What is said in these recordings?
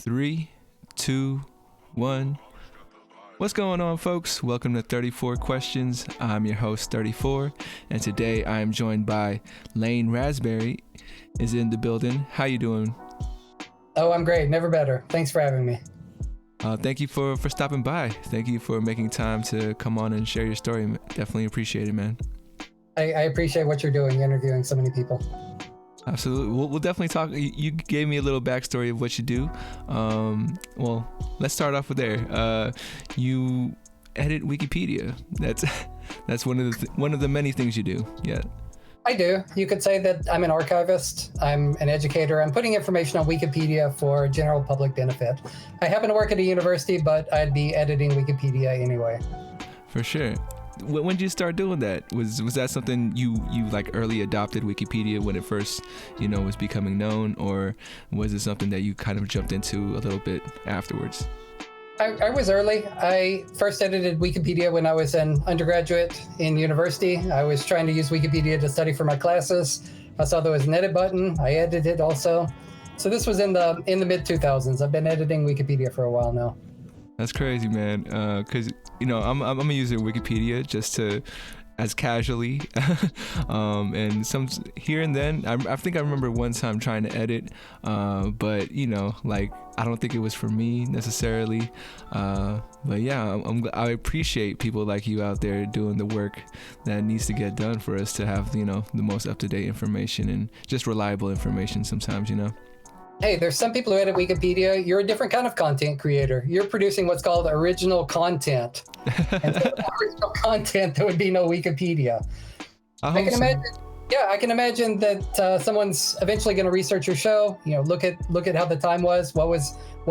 Three, two, one. What's going on, folks? Welcome to 34 Questions. I'm your host, 34, and today I am joined by Rasberry is in the building. How you doing? Oh, I'm great. Never better. Thanks for having me. Thank you for stopping by. Thank you for making time to come on and share your story. Definitely appreciate it, man. I appreciate what you're doing, interviewing so many people. Absolutely. We'll definitely talk. You gave me a little backstory of what you do. Well, let's start off with there. You edit Wikipedia. That's one of the many things you do. Yeah. I do. You could say that I'm an archivist. I'm an educator. I'm putting information on Wikipedia for general public benefit. I happen to work at a university, but I'd be editing Wikipedia anyway. For sure. When did you start doing that? Was that something you like early adopted Wikipedia when it first, was becoming known, or was it something that you kind of jumped into a little bit afterwards? I was early. I first edited Wikipedia when I was an undergraduate in university. I was trying to use Wikipedia to study for my classes. I saw there was an edit button. I edited it also. So this was in the mid 2000s. I've been editing Wikipedia for a while now. That's crazy, man. Because I'm a user of Wikipedia just to as casually, and some here and then. I think I remember one time trying to edit, but I don't think it was for me necessarily. But yeah, I appreciate people like you out there doing the work that needs to get done for us to have the most up to date information and just reliable information. Sometimes. Hey, there's some people who edit Wikipedia. You're a different kind of content creator. You're producing what's called original content. And so original content, there would be no Wikipedia. I can imagine that someone's eventually going to research your show. Look at how the time was. What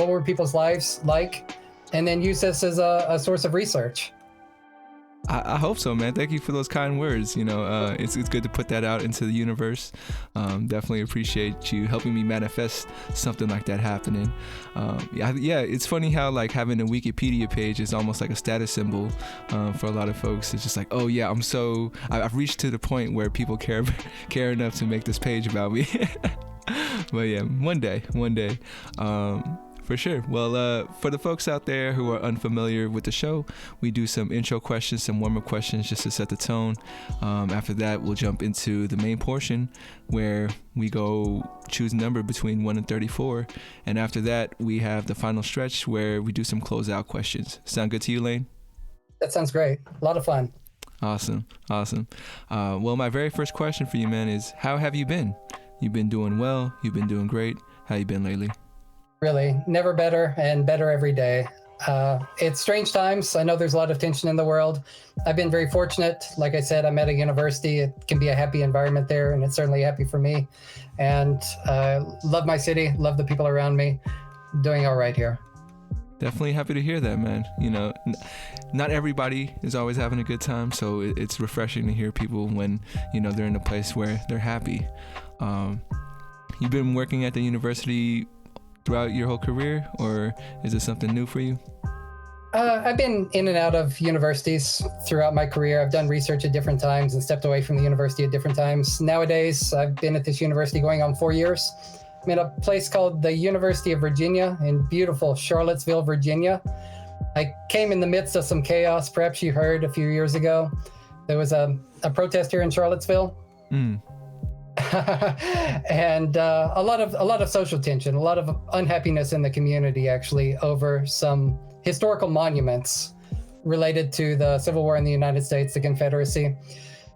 were people's lives like, and then use this as a source of research. I hope so, man. Thank you for those kind words. It's good to put that out into the universe. Definitely appreciate you helping me manifest something like that happening. Yeah, it's funny how like having a Wikipedia page is almost like a status symbol for a lot of folks. It's just like, oh yeah, I've reached to the point where people care enough to make this page about me. But yeah, one day. For sure. Well, for the folks out there who are unfamiliar with the show, we do some intro questions, some warm-up questions just to set the tone. After that, we'll jump into the main portion where we go choose a number between 1 and 34. And after that, we have the final stretch where we do some closeout questions. Sound good to you, Lane? That sounds great. A lot of fun. Awesome. Well, my very first question for you, man, is how have you been? You've been doing well. You've been doing great. How you been lately? Really, never better and better every day. It's strange times. I know there's a lot of tension in the world. I've been very fortunate. Like I said, I'm at a university. It can be a happy environment there, and it's certainly happy for me. And love my city, love the people around me. Doing all right here. Definitely happy to hear that, man. Not everybody is always having a good time, so it's refreshing to hear people when, they're in a place where they're happy. You've been working at the university throughout your whole career, or is it something new for you? I've been in and out of universities throughout my career. I've done research at different times and stepped away from the university at different times. Nowadays, I've been at this university going on 4 years. I'm in a place called the University of Virginia in beautiful Charlottesville, Virginia. I came in the midst of some chaos. Perhaps you heard a few years ago, there was a protest here in Charlottesville. And a lot of social tension, a lot of unhappiness in the community, actually, over some historical monuments related to the Civil War in the United States, the Confederacy.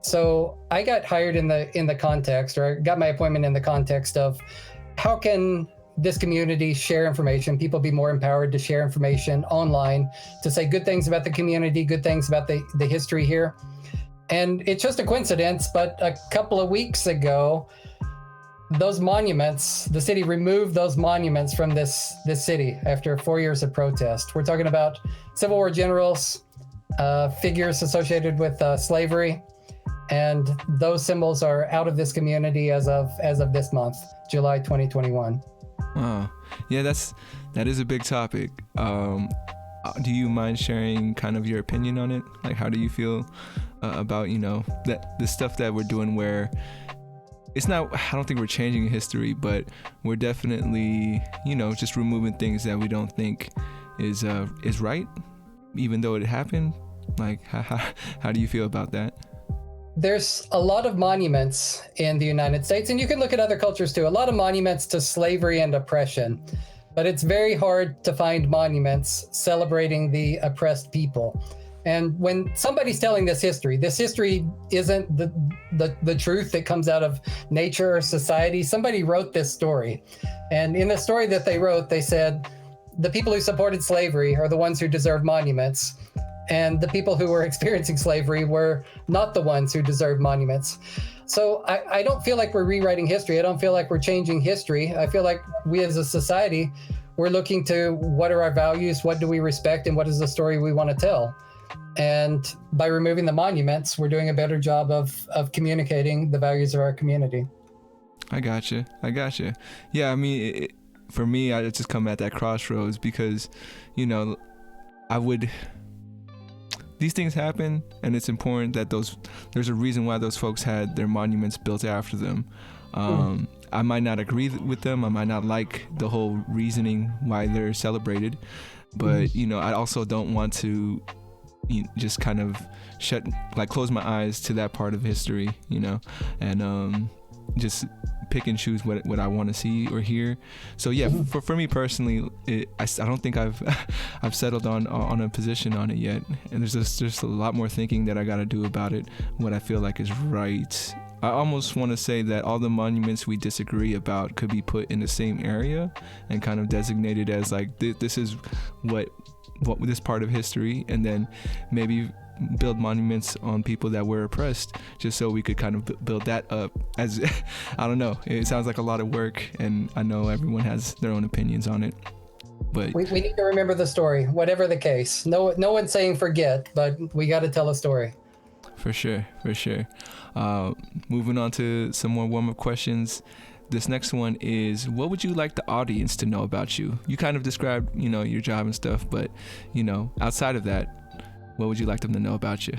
So I got hired in the context, or I got my appointment in the context of how can this community share information, people be more empowered to share information online, to say good things about the community, good things about the history here. And it's just a coincidence, but a couple of weeks ago, those monuments, the city removed those monuments from this city after 4 years of protest. We're talking about Civil War generals, figures associated with slavery, and those symbols are out of this community as of this month, July 2021. Wow. Yeah, that is a big topic. Do you mind sharing kind of your opinion on it? Like, how do you feel about, that the stuff that we're doing where it's not, I don't think we're changing history, but we're definitely, just removing things that we don't think is right, even though it happened. Like, how do you feel about that? There's a lot of monuments in the United States, and you can look at other cultures too, a lot of monuments to slavery and oppression, but it's very hard to find monuments celebrating the oppressed people. And when somebody's telling this history isn't the truth that comes out of nature or society. Somebody wrote this story. And in the story that they wrote, they said, the people who supported slavery are the ones who deserve monuments. And the people who were experiencing slavery were not the ones who deserved monuments. So I don't feel like we're rewriting history. I don't feel like we're changing history. I feel like we as a society, we're looking to what are our values, what do we respect, and what is the story we want to tell. And by removing the monuments, we're doing a better job of communicating the values of our community. I gotcha. Yeah, I mean, for me, I just come at that crossroads because, these things happen, and it's important that there's a reason why those folks had their monuments built after them. I might not agree with them. I might not like the whole reasoning why they're celebrated, but, I also don't want to just kind of close my eyes to that part of history, and just pick and choose what I want to see or hear. So yeah, for me personally, I don't think I've settled on a position on it yet, and there's just a lot more thinking that I got to do about it, what I feel like is right. I almost want to say that all the monuments we disagree about could be put in the same area and kind of designated as like this is what this part of history, and then maybe build monuments on people that were oppressed, just so we could kind of build that up. As I don't know, it sounds like a lot of work, and I know everyone has their own opinions on it, but we need to remember the story, whatever the case. No one's saying forget, but we got to tell a story. For sure. Moving on to some more warm-up questions. This next one is, what would you like the audience to know about you? You kind of described, your job and stuff, but, outside of that, what would you like them to know about you?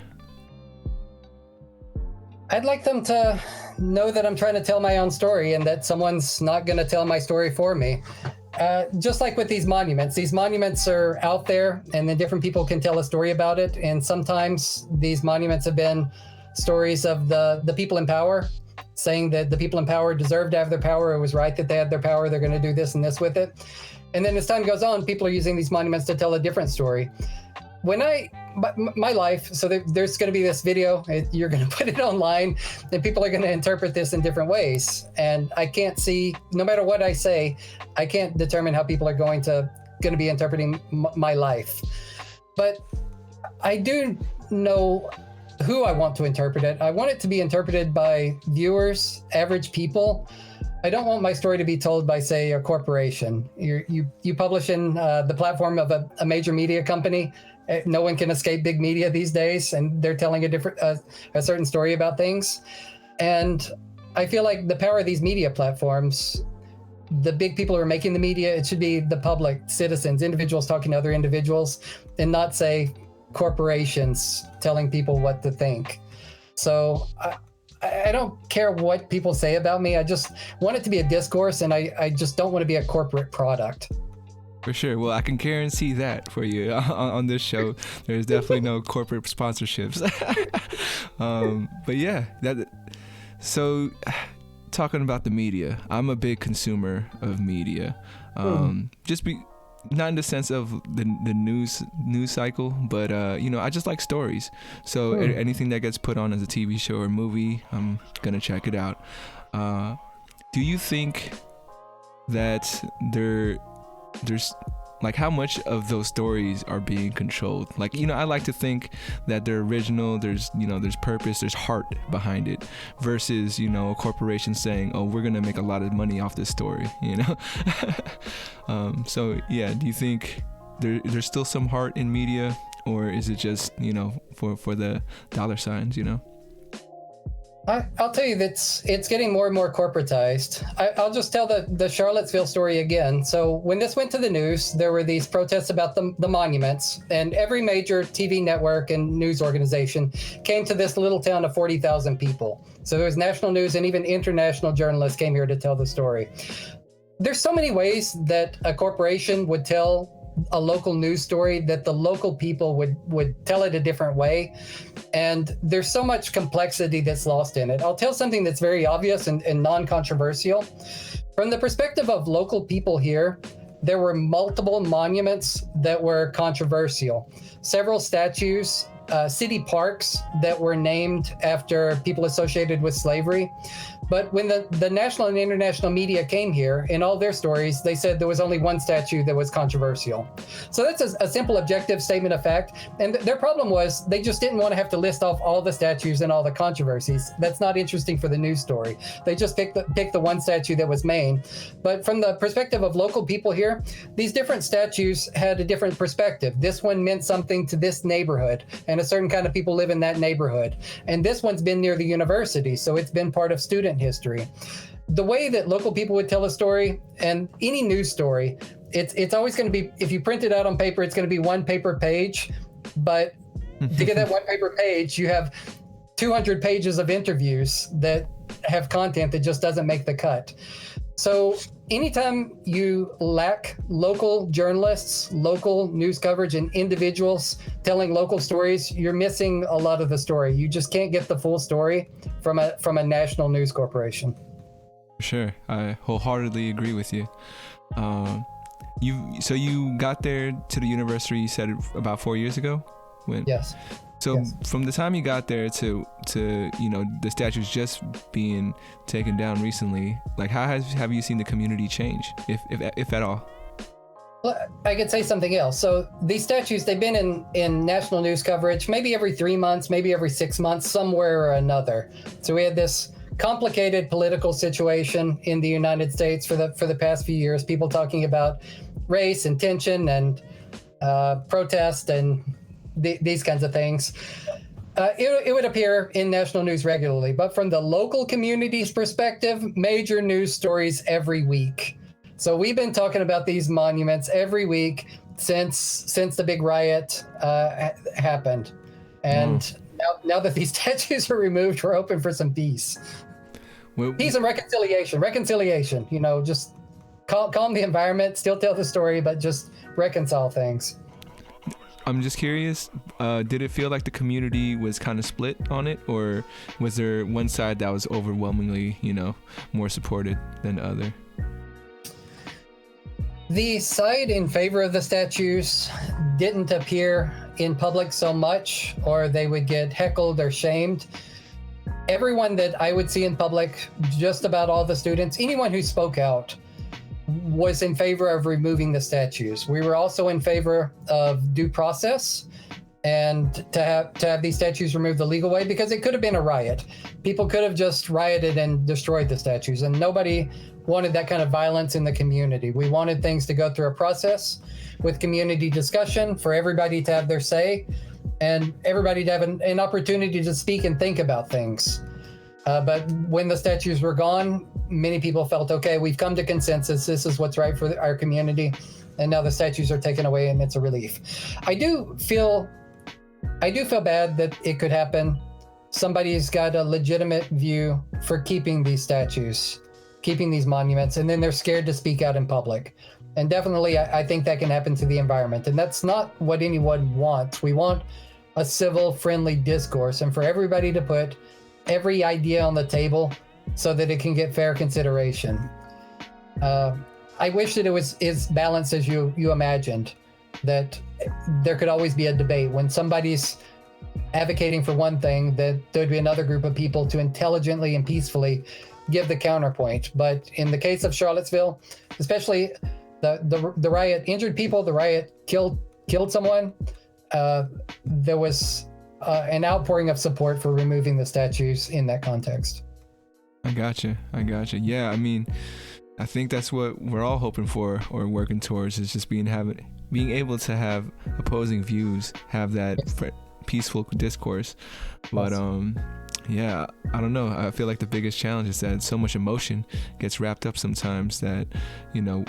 I'd like them to know that I'm trying to tell my own story and that someone's not going to tell my story for me. Just like with these monuments are out there, and then different people can tell a story about it. And sometimes these monuments have been stories of the people in power, saying that the people in power deserve to have their power. It was right that they had their power. They're going to do this and this with it. And then as time goes on, people are using these monuments to tell a different story. My life, so there's going to be this video, you're going to put it online, and people are going to interpret this in different ways. And I can't see, no matter what I say, I can't determine how people are going to be interpreting my life. But I do know who I want to interpret it. I want it to be interpreted by viewers, average people. I don't want my story to be told by, say, a corporation. You publish in the platform of a major media company. No one can escape big media these days, and they're telling a certain story about things. And I feel like the power of these media platforms, the big people who are making the media, it should be the public, citizens, individuals talking to other individuals, and not, say, corporations telling people what to think. So I don't care what people say about me. I just want it to be a discourse, and I just don't want to be a corporate product. For sure. Well, I can guarantee that for you on this show. There's definitely no corporate sponsorships. But yeah, so talking about the media, I'm a big consumer of media. Not in the sense of the news cycle, but I just like stories. So anything that gets put on as a TV show or movie, I'm gonna check it out. Do you think that there's like, how much of those stories are being controlled? Like, I like to think that they're original. There's purpose, there's heart behind it, versus, a corporation saying, oh, we're going to make a lot of money off this story, So yeah, do you think there's still some heart in media, or is it just, for the dollar signs, I'll tell you that it's getting more and more corporatized. I'll just tell the Charlottesville story again. So when this went to the news, there were these protests about the monuments, and every major TV network and news organization came to this little town of 40,000 people. So there was national news, and even international journalists came here to tell the story. There's so many ways that a corporation would tell a local news story that the local people would tell it a different way. And there's so much complexity that's lost in it. I'll tell something that's very obvious and non-controversial. From the perspective of local people here, there were multiple monuments that were controversial. Several statues, city parks that were named after people associated with slavery. But when the national and international media came here, in all their stories, they said there was only one statue that was controversial. So that's a simple objective statement of fact. And their problem was they just didn't want to have to list off all the statues and all the controversies. That's not interesting for the news story. They just picked the one statue that was main. But from the perspective of local people here, these different statues had a different perspective. This one meant something to this neighborhood, and a certain kind of people live in that neighborhood. And this one's been near the university, so it's been part of student history. The way that local people would tell a story, and any news story, it's always going to be, if you print it out on paper, it's going to be one paper page. But to get that one paper page, you have 200 pages of interviews that have content that just doesn't make the cut. So anytime you lack local journalists, local news coverage, and individuals telling local stories, you're missing a lot of the story. You just can't get the full story from a national news corporation. Sure, I wholeheartedly agree with you. You got there to the university, you said about 4 years ago? Yes. So yes. From the time you got there to the statues just being taken down recently, like how have you seen the community change, if at all? Well, I could say something else. So these statues, they've been in national news coverage, maybe every 3 months, maybe every 6 months, somewhere or another. So we had this complicated political situation in the United States for the past few years, people talking about race and tension and protest and these kinds of things. It would appear in national news regularly, but from the local community's perspective, major news stories every week. So we've been talking about these monuments every week since the big riot happened. And now that these statues are removed, we're open for some peace. Peace and reconciliation, just calm the environment, still tell the story, but just reconcile things. I'm just curious, did it feel like the community was kind of split on it, or was there one side that was overwhelmingly, more supported than the other? The side in favor of the statues didn't appear in public so much, or they would get heckled or shamed. Everyone that I would see in public, just about all the students, anyone who spoke out, was in favor of removing the statues. We were also in favor of due process and to have these statues removed the legal way, because it could have been a riot. People could have just rioted and destroyed the statues, and nobody wanted that kind of violence in the community. We wanted things to go through a process with community discussion for everybody to have their say and everybody to have an opportunity to speak and think about things. But when the statues were gone, many people felt, okay, we've come to consensus. This is what's right for our community. And now the statues are taken away, and it's a relief. I do feel bad that it could happen. Somebody's got a legitimate view for keeping these statues, keeping these monuments, and then they're scared to speak out in public. And definitely, I think that can happen to the environment. And that's not what anyone wants. We want a civil, friendly discourse, and for everybody to put every idea on the table so that it can get fair consideration. I wish that it was as balanced as you imagined, that there could always be a debate. When somebody's advocating for one thing, that there'd be another group of people to intelligently and peacefully give the counterpoint. But in the case of Charlottesville, especially the riot injured people, the riot killed someone, there was an outpouring of support for removing the statues in that context. I gotcha. Yeah, I mean, I think that's what we're all hoping for or working towards, is just being able to have opposing views, have that peaceful discourse. But Yeah, I don't know. I feel like the biggest challenge is that so much emotion gets wrapped up sometimes that, you know,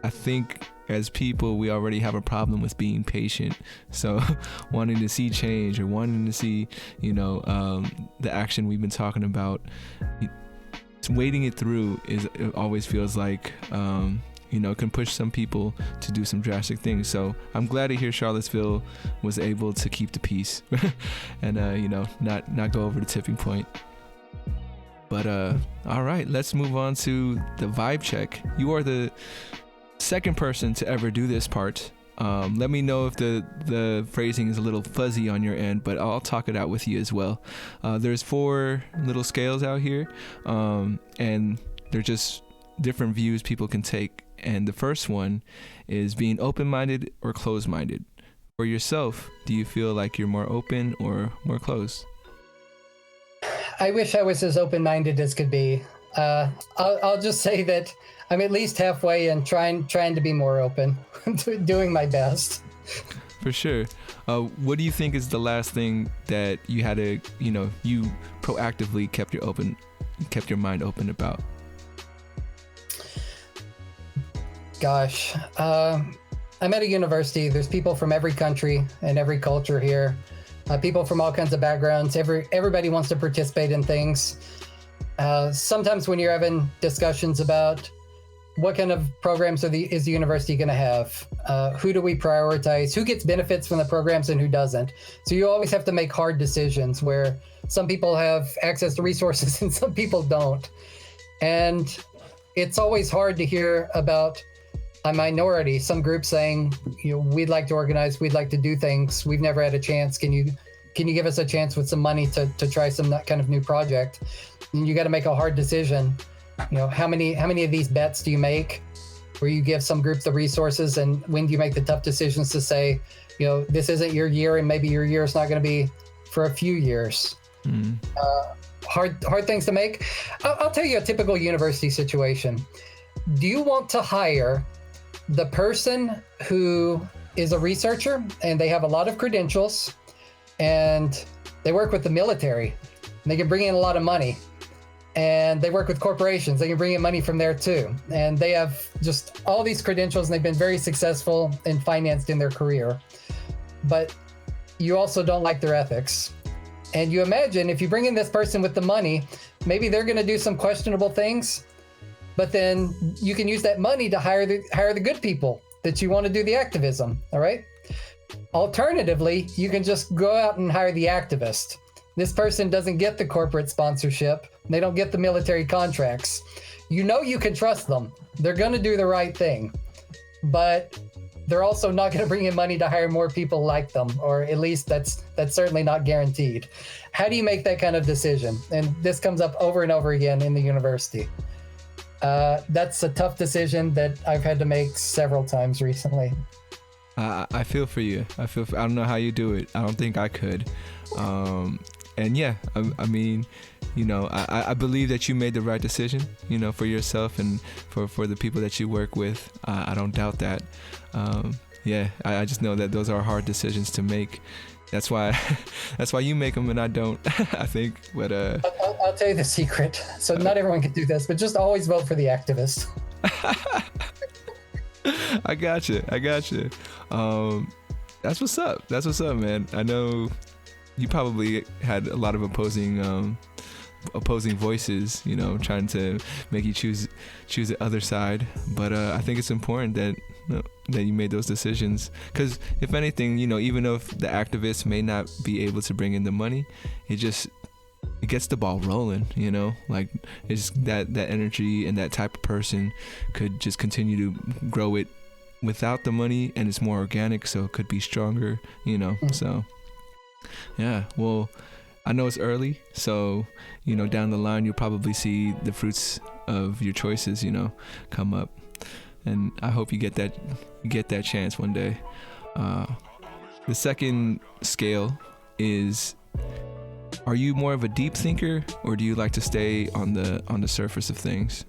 I think as people, we already have a problem with being patient. So wanting to see change or wanting to see, you know, the action we've been talking about, waiting it through it always feels like, you know, can push some people to do some drastic things. So I'm glad to hear Charlottesville was able to keep the peace and, you know, not go over the tipping point. But all right, let's move on to the vibe check. You are the second person to ever do this part. Let me know if the phrasing is a little fuzzy on your end, but I'll talk it out with you as well. There's 4 little scales out here, and they're just different views people can take. And the first one is being open-minded or closed-minded. For yourself, do you feel like you're more open or more closed? I wish I was as open-minded as could be. I'll just say that I'm at least halfway and trying to be more open, doing my best. For sure. What do you think is the last thing that you had to, you know, you proactively kept your mind open about? Gosh, I'm at a university. There's people from every country and every culture here. People from all kinds of backgrounds. Everybody wants to participate in things. Sometimes when you're having discussions about what kind of programs is the university going to have, who do we prioritize, who gets benefits from the programs and who doesn't. So you always have to make hard decisions where some people have access to resources and some people don't. And it's always hard to hear about a minority, some group saying, you know, we'd like to organize, we'd like to do things, we've never had a chance. Can you give us a chance with some money to try some that kind of new project? And you got to make a hard decision. You know, how many of these bets do you make where you give some group the resources, and when do you make the tough decisions to say, you know, this isn't your year and maybe your year is not going to be for a few years. Hard things to make. I'll tell you a typical university situation. Do you want to hire the person who is a researcher and they have a lot of credentials and they work with the military and they can bring in a lot of money, and they work with corporations, they can bring in money from there too, and they have just all these credentials and they've been very successful and financed in their career, but you also don't like their ethics? And you imagine if you bring in this person with the money, maybe they're going to do some questionable things, but then you can use that money to hire the good people that you want to do the activism. All right. Alternatively, you can just go out and hire the activist. This person doesn't get the corporate sponsorship. They don't get the military contracts. You know, you can trust them. They're going to do the right thing, but they're also not going to bring in money to hire more people like them, or at least that's certainly not guaranteed. How do you make that kind of decision? And this comes up over and over again in the university. That's a tough decision that I've had to make several times recently. I feel for you. I don't know how you do it. I don't think I could. And yeah, I mean, you know, I believe that you made the right decision, you know, for yourself and for the people that you work with. I don't doubt that. Yeah, I just know that those are hard decisions to make. That's why you make them and I don't. I think. But I'll tell you the secret. So not everyone can do this, but just always vote for the activist. I got you. That's what's up, man. I know you probably had a lot of opposing voices, you know, trying to make you choose the other side. But I think it's important that you made those decisions, because if anything, you know, even if the activists may not be able to bring in the money, it gets the ball rolling, you know, like it's that energy and that type of person could just continue to grow it without the money, and it's more organic, so it could be stronger, you know. So yeah, well, I know it's early, so, you know, down the line, you'll probably see the fruits of your choices, you know, come up. And I hope you get that chance one day. The second scale is, are you more of a deep thinker, or do you like to stay on the surface of things?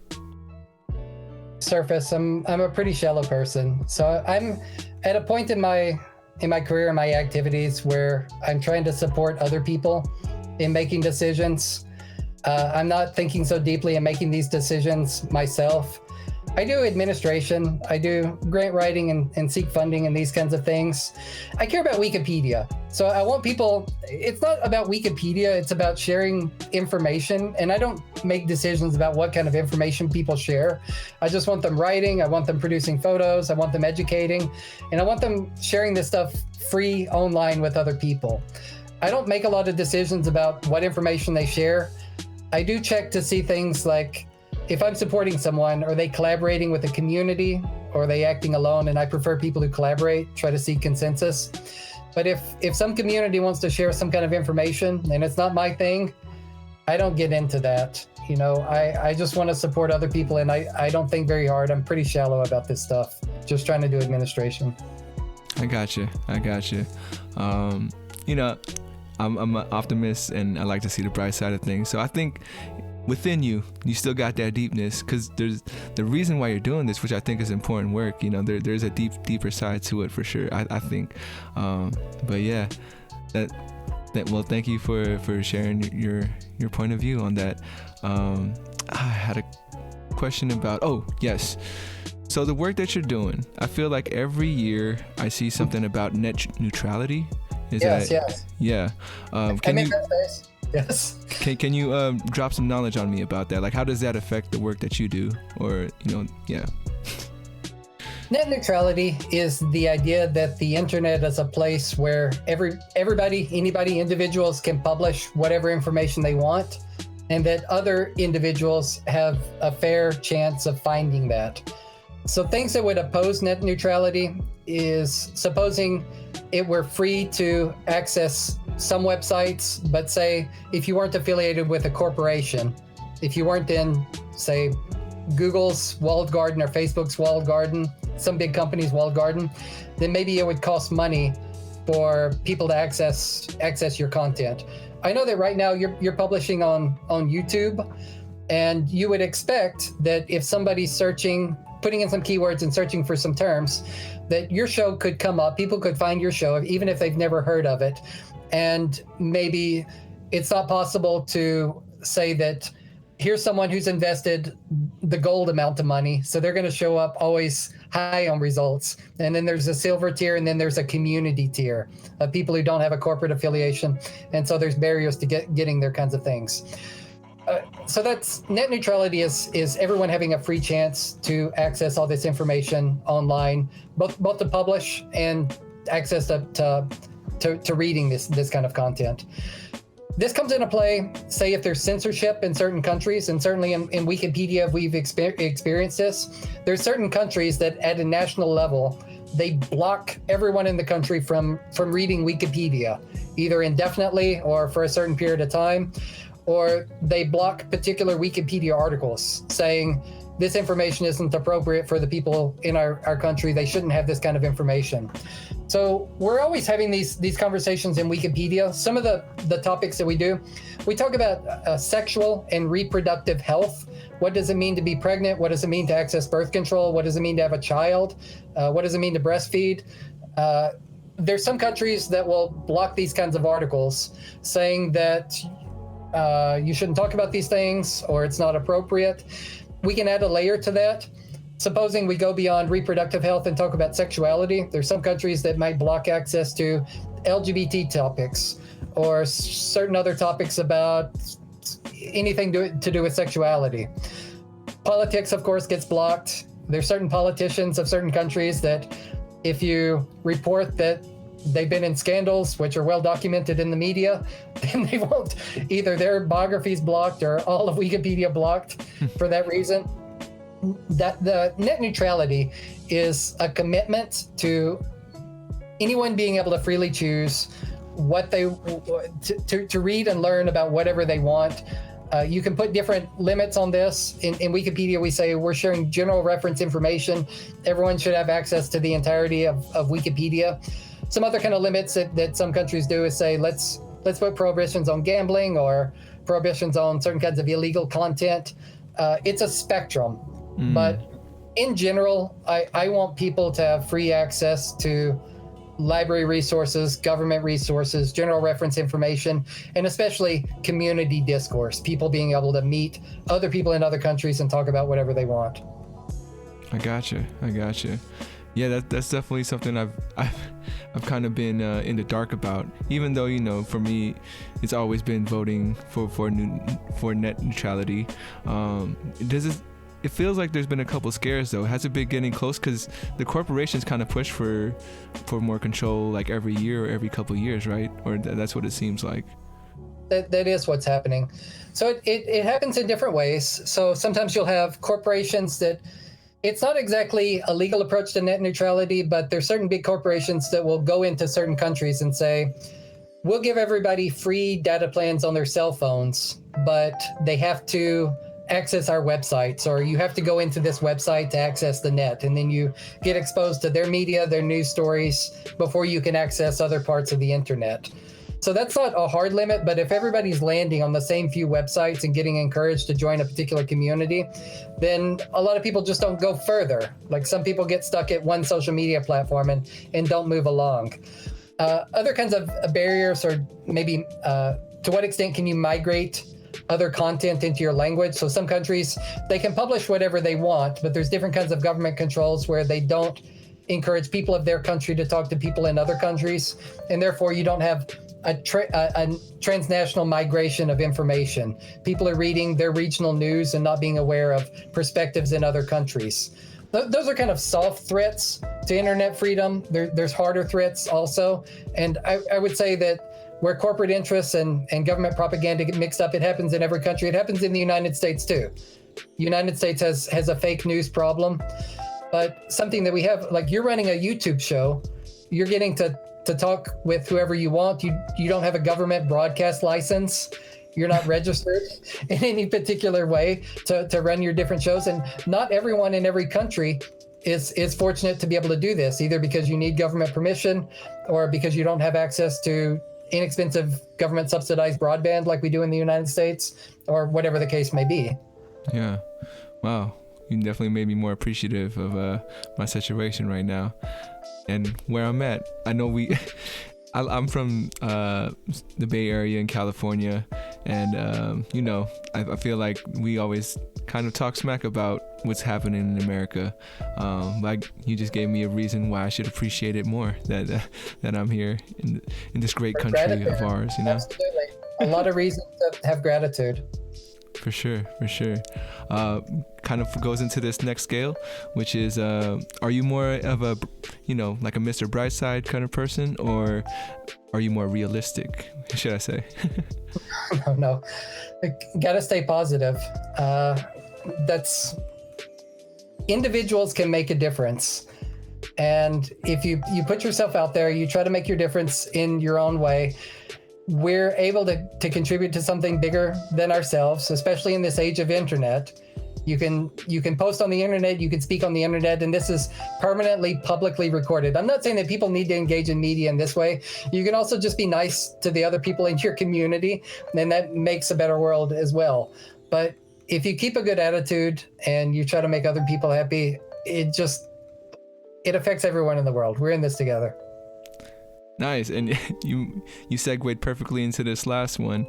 Surface. I'm a pretty shallow person. So I'm at a point in my career, in my activities, where I'm trying to support other people in making decisions. I'm not thinking so deeply in making these decisions myself. I do administration, I do grant writing and seek funding and these kinds of things. I care about Wikipedia. So I want people, it's not about Wikipedia, it's about sharing information. And I don't make decisions about what kind of information people share. I just want them writing, I want them producing photos, I want them educating, and I want them sharing this stuff free online with other people. I don't make a lot of decisions about what information they share. I do check to see things like, if I'm supporting someone, are they collaborating with the community or are they acting alone? And I prefer people who collaborate, try to seek consensus. But if some community wants to share some kind of information and it's not my thing, I don't get into that. You know, I just want to support other people, and I don't think very hard. I'm pretty shallow about this stuff, just trying to do administration. I got you. You know, I'm an optimist and I like to see the bright side of things. So I think within you still got that deepness, because there's the reason why you're doing this, which I think is important work. You know, there's a deeper side to it for sure. I think, but yeah, that well, thank you for sharing your point of view on that. I had a question about, yes. So the work that you're doing, I feel like every year I see something about net neutrality. Yes. Yeah. Yes. Can you drop some knowledge on me about that? Like, how does that affect the work that you do? Or, yeah. Net neutrality is the idea that the internet is a place where everybody, individuals can publish whatever information they want, and that other individuals have a fair chance of finding that. So things that would oppose net neutrality is supposing it were free to access some websites, but say if you weren't affiliated with a corporation, if you weren't in, say, Google's walled garden or Facebook's walled garden, some big company's walled garden, then maybe it would cost money for people to access your content. I know that right now you're publishing on YouTube, and you would expect that if somebody's searching, putting in some keywords and searching for some terms, that your show could come up, people could find your show, even if they've never heard of it. And maybe it's not possible to say that here's someone who's invested the gold amount of money, so they're going to show up always high on results. And then there's a silver tier, and then there's a community tier of people who don't have a corporate affiliation. And so there's barriers to getting their kinds of things. So that's net neutrality is everyone having a free chance to access all this information online, both to publish and access to reading this kind of content. This comes into play, say, if there's censorship in certain countries, and certainly in Wikipedia we've experienced this. There's certain countries that at a national level, they block everyone in the country from reading Wikipedia, either indefinitely or for a certain period of time, or they block particular Wikipedia articles saying this information isn't appropriate for the people in our country. They shouldn't have this kind of information. So we're always having these conversations in Wikipedia. Some of the topics that we do, we talk about sexual and reproductive health. What does it mean to be pregnant? What does it mean to access birth control? What does it mean to have a child? What does it mean to breastfeed? There's some countries that will block these kinds of articles saying that you shouldn't talk about these things, or it's not appropriate. We can add a layer to that. Supposing we go beyond reproductive health and talk about sexuality, there's some countries that might block access to LGBT topics or certain other topics about anything to do with sexuality. Politics, of course, gets blocked. There's certain politicians of certain countries that if you report that they've been in scandals, which are well documented in the media, then they won't, either their biographies blocked or all of Wikipedia blocked for that reason. That the net neutrality is a commitment to anyone being able to freely choose what they to read and learn about whatever they want. You can put different limits on this. In Wikipedia, we say we're sharing general reference information. Everyone should have access to the entirety of Wikipedia. Some other kind of limits that some countries do is say, let's put prohibitions on gambling or prohibitions on certain kinds of illegal content. It's a spectrum. But in general, I want people to have free access to library resources, government resources, general reference information, and especially community discourse, people being able to meet other people in other countries and talk about whatever they want. I gotcha. Yeah, that's definitely something I've kind of been in the dark about. Even though, you know, for me, it's always been voting for net neutrality. It feels like there's been a couple scares though. Has it been getting close? Because the corporations kind of push for more control like every year or every couple of years, right? Or that's what it seems like. That is what's happening. So it happens in different ways. So sometimes you'll have corporations that, it's not exactly a legal approach to net neutrality, but there's certain big corporations that will go into certain countries and say, we'll give everybody free data plans on their cell phones, but they have to access our websites, or you have to go into this website to access the net. And then you get exposed to their media, their news stories before you can access other parts of the internet. So that's not a hard limit, but if everybody's landing on the same few websites and getting encouraged to join a particular community, then a lot of people just don't go further. Like some people get stuck at one social media platform and don't move along. Other kinds of barriers are maybe to what extent can you migrate other content into your language? So some countries, they can publish whatever they want, but there's different kinds of government controls where they don't encourage people of their country to talk to people in other countries. And therefore you don't have a transnational migration of information. People are reading their regional news and not being aware of perspectives in other countries. Those are kind of soft threats to internet freedom. There's harder threats also. And I would say that where corporate interests and government propaganda get mixed up, it happens in every country. It happens in the United States too. The United States has a fake news problem, but something that we have, like you're running a YouTube show, you're getting to talk with whoever you want. You don't have a government broadcast license. You're not registered in any particular way to run your different shows. And not everyone in every country is fortunate to be able to do this, either because you need government permission or because you don't have access to inexpensive government subsidized broadband like we do in the United States, or whatever the case may be. Yeah. Wow. You definitely made me more appreciative of my situation right now and where I'm at. I know I'm from the Bay Area in California, and you know, I feel like we always kind of talk smack about what's happening in America. Like you just gave me a reason why I should appreciate it more, that I'm here in this great country of ours. You know, absolutely, a lot of reasons to have gratitude. For sure. Kind of goes into this next scale, which is, are you more of a, you know, like a Mr. Brightside kind of person, or are you more realistic, should I say? No. Gotta stay positive. Individuals can make a difference. And if you put yourself out there, you try to make your difference in your own way, we're able to contribute to something bigger than ourselves, especially in this age of internet. You can post on the internet, you can speak on the internet, and this is permanently publicly recorded. I'm not saying that people need to engage in media in this way. You can also just be nice to the other people in your community, and that makes a better world as well. But if you keep a good attitude and you try to make other people happy, it affects everyone in the world. We're in this together. Nice. And you segued perfectly into this last one,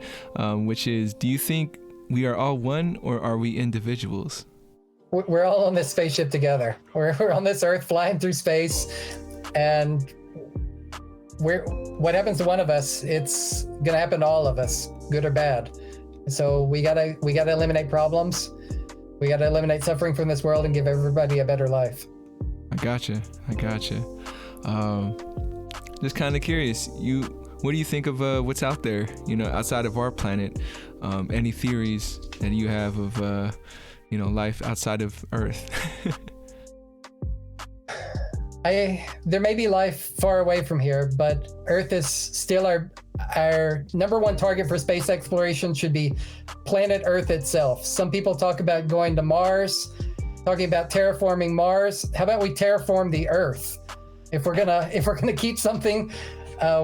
which is, do you think we are all one, or are we individuals? We're all on this spaceship together. We're on this Earth flying through space, and what happens to one of us, it's gonna happen to all of us, good or bad. So we gotta eliminate problems. We gotta eliminate suffering from this world and give everybody a better life. I gotcha. Just kind of curious, what do you think of what's out there, you know, outside of our planet? Any theories that you have of, you know, life outside of Earth? There may be life far away from here, but Earth is still our number one target for space exploration. Should be planet Earth itself. Some people talk about going to Mars, talking about terraforming Mars. How about we terraform the Earth? If we're gonna keep something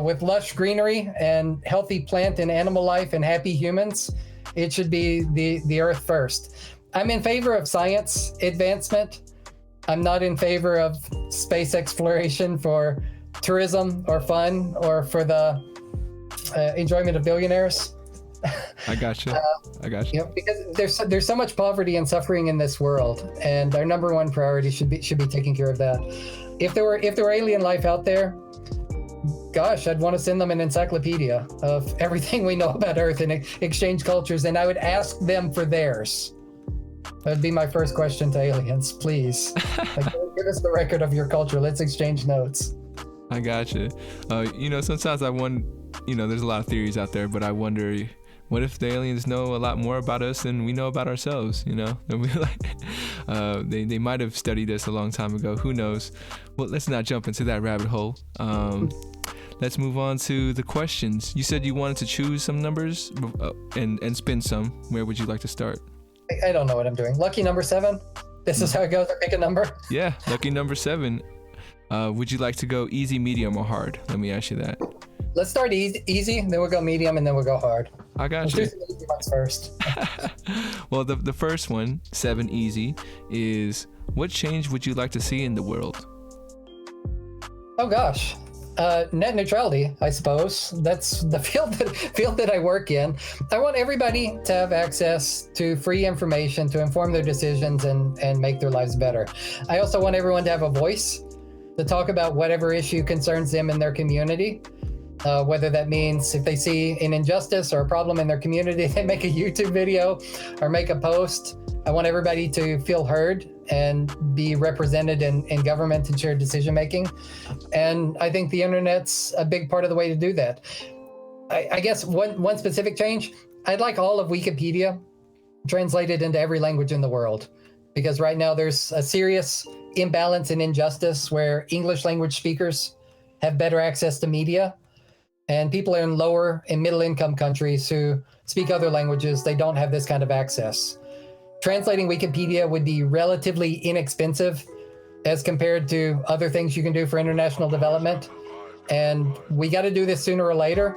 with lush greenery and healthy plant and animal life and happy humans, it should be the Earth first. I'm in favor of science advancement. I'm not in favor of space exploration for tourism or fun or for the enjoyment of billionaires. I gotcha. You know, because there's so much poverty and suffering in this world, and our number one priority should be taking care of that. If there were alien life out there, gosh, I'd want to send them an encyclopedia of everything we know about Earth and exchange cultures, and I would ask them for theirs. That'd be my first question to aliens. Please, like, give us the record of your culture. Let's exchange notes. I gotcha. You know, sometimes I wonder, you know, there's a lot of theories out there, but I wonder, what if the aliens know a lot more about us than we know about ourselves? You know, and we like, they might have studied us a long time ago. Who knows? Well, let's not jump into that rabbit hole. Let's move on to the questions. You said you wanted to choose some numbers and spin some. Where would you like to start? I don't know what I'm doing. Lucky number 7. This is how it goes. I pick a number. Yeah, lucky number 7. Would you like to go easy, medium, or hard? Let me ask you that. Let's start easy, then we'll go medium, and then we'll go hard. I got you. Let's do some easy ones first. Well, the first one, 7 easy, is what change would you like to see in the world? Oh gosh. Net neutrality, I suppose. That's the field that I work in. I want everybody to have access to free information to inform their decisions and make their lives better. I also want everyone to have a voice to talk about whatever issue concerns them in their community. Whether that means if they see an injustice or a problem in their community, they make a YouTube video or make a post. I want everybody to feel heard and be represented in government and shared decision making. And I think the internet's a big part of the way to do that. I guess one specific change, I'd like all of Wikipedia translated into every language in the world. Because right now there's a serious imbalance and injustice where English language speakers have better access to media. And people in lower and middle income countries who speak other languages, they don't have this kind of access. Translating Wikipedia would be relatively inexpensive as compared to other things you can do for international development. And we got to do this sooner or later.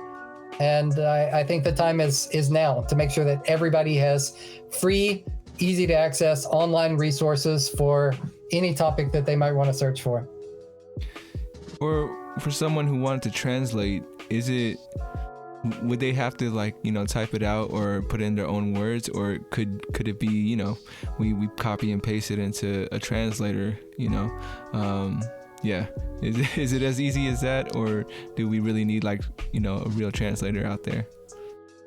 And I think the time is now to make sure that everybody has free, easy to access online resources for any topic that they might want to search for. Or for someone who wanted to translate, would they have to, like, you know, type it out or put in their own words, or could it be, you know, we copy and paste it into a translator, you know? Yeah. Is it as easy as that, or do we really need, like, you know, a real translator out there?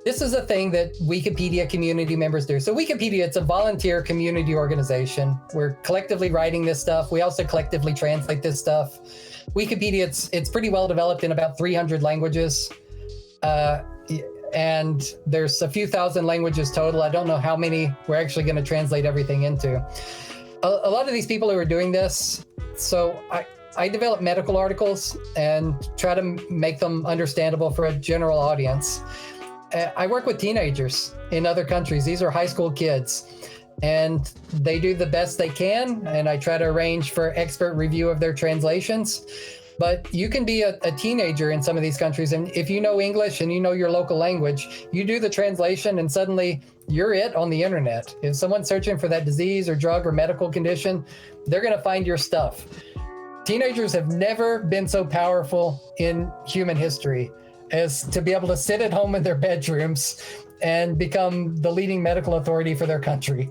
This is a thing that Wikipedia community members do. So Wikipedia, it's a volunteer community organization. We're collectively writing this stuff. We also collectively translate this stuff. Wikipedia, it's pretty well developed in about 300 languages. And there's a few thousand languages total. I don't know how many we're actually going to translate everything into. A lot of these people who are doing this, so I develop medical articles and try to make them understandable for a general audience. I work with teenagers in other countries. These are high school kids, and they do the best they can, and I try to arrange for expert review of their translations. But you can be a teenager in some of these countries, and if you know English and you know your local language, you do the translation and suddenly you're it on the internet. If someone's searching for that disease or drug or medical condition, they're going to find your stuff. Teenagers have never been so powerful in human history as to be able to sit at home in their bedrooms and become the leading medical authority for their country.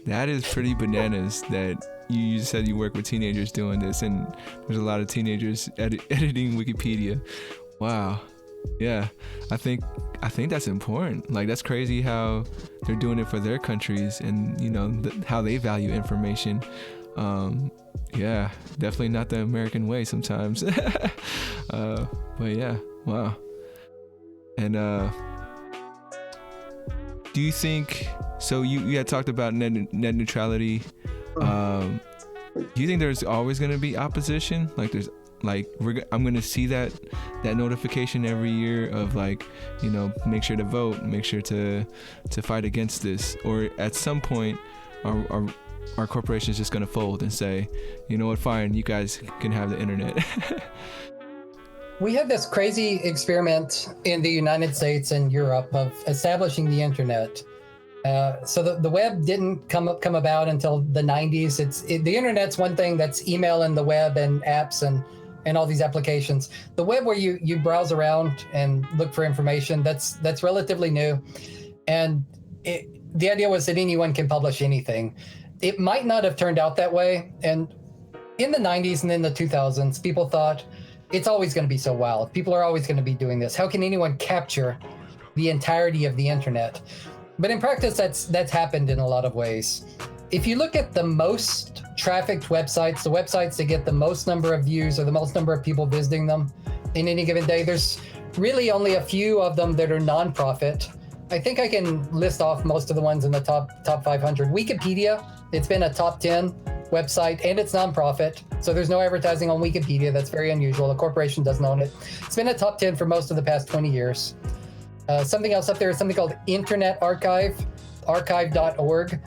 That is pretty bananas that you said you work with teenagers doing this, and there's a lot of teenagers editing Wikipedia. Wow. Yeah, I think that's important. Like, that's crazy how they're doing it for their countries, and, you know, how they value information. Yeah, definitely not the American way sometimes. But yeah, wow. And do you think, so you had talked about net neutrality. Do you think there's always going to be opposition? Like, I'm going to see that notification every year of, like, you know, make sure to vote, make sure to fight against this, or at some point our corporation is just going to fold and say, you know what, fine, you guys can have the internet. We had this crazy experiment in the United States and Europe of establishing the internet. So the web didn't come about until the 90s. The internet's one thing, that's email and the web and apps and and all these applications. The web where you browse around and look for information, that's relatively new. And the idea was that anyone can publish anything. It might not have turned out that way. And in the 90s and in the 2000s, people thought it's always going to be so wild. People are always going to be doing this. How can anyone capture the entirety of the internet? But in practice, that's happened in a lot of ways. If you look at the most trafficked websites, the websites that get the most number of views or the most number of people visiting them in any given day, there's really only a few of them that are nonprofit. I think I can list off most of the ones in the top 500. Wikipedia, it's been a top 10 website, and it's nonprofit, so there's no advertising on Wikipedia. That's very unusual. A corporation doesn't own it. It's been a top 10 for most of the past 20 years. Something else up there is something called Internet Archive, archive.org.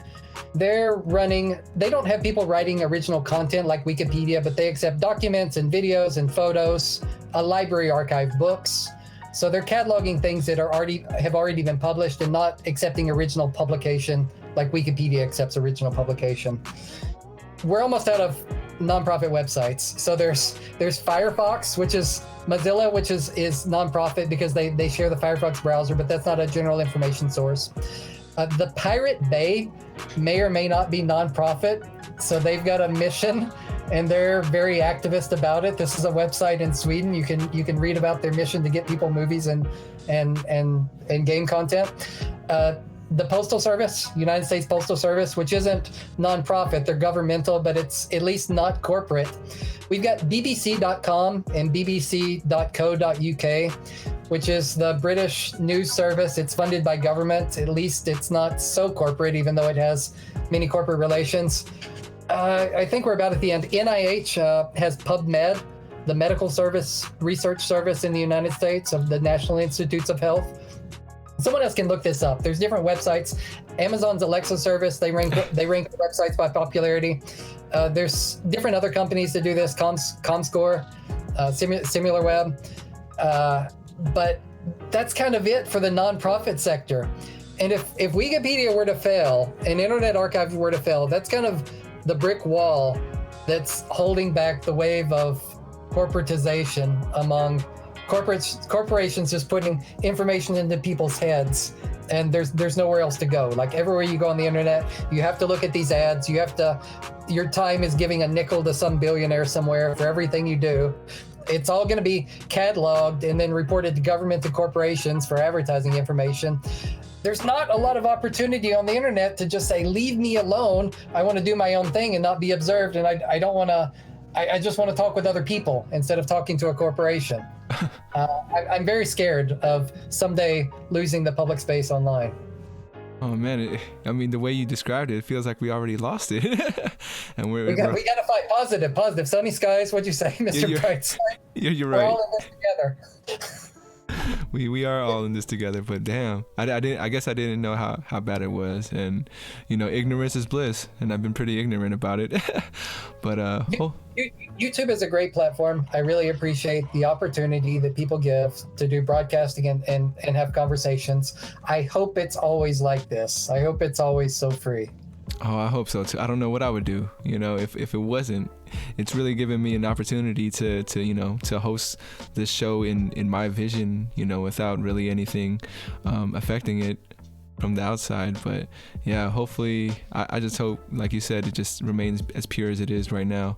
They don't have people writing original content like Wikipedia, but they accept documents and videos and photos, a library archive, books. So they're cataloging things that have already been published and not accepting original publication like Wikipedia accepts original publication. We're almost out of nonprofit websites. So there's Firefox, which is Mozilla, which is nonprofit because they share the Firefox browser, but that's not a general information source. The Pirate Bay may or may not be nonprofit, so they've got a mission and they're very activist about it. This is a website in Sweden. You can read about their mission to get people movies and game content. The Postal Service, United States Postal Service, which isn't nonprofit, they're governmental, but it's at least not corporate. We've got BBC.com and BBC.co.uk, which is the British news service. It's funded by government. At least it's not so corporate, even though it has many corporate relations. I think we're about at the end. NIH has PubMed, the medical research service in the United States of the National Institutes of Health. Someone else can look this up. There's different websites. Amazon's Alexa service, they rank websites by popularity. There's different other companies that do this, ComScore, SimilarWeb. But that's kind of it for the nonprofit sector. And if Wikipedia were to fail, and Internet Archive were to fail, that's kind of the brick wall that's holding back the wave of corporatization among corporations, just putting information into people's heads, and there's nowhere else to go. Like everywhere you go on the internet, you have to look at these ads. Your time is giving a nickel to some billionaire somewhere for everything you do. It's all going to be cataloged and then reported to government and corporations for advertising information. There's not a lot of opportunity on the internet to just say, leave me alone. I want to do my own thing and not be observed. And I don't want to, I just want to talk with other people instead of talking to a corporation. I'm very scared of someday losing the public space online. Oh man, the way you described it feels like we already lost it. And we got to fight positive. Sunny skies, what'd you say, Mr. Brightside? You're right. We're all in this together. We are all in this together, but damn, I guess I didn't know how bad it was, and ignorance is bliss, and I've been pretty ignorant about it. But YouTube is a great platform. I really appreciate the opportunity that people give to do broadcasting and have conversations. I hope it's always like this. I hope it's always so free. Oh, I hope so too. I don't know what I would do, if it wasn't. It's really given me an opportunity to host this show in my vision, without really anything affecting it from the outside. But yeah, hopefully, I just hope, like you said, it just remains as pure as it is right now.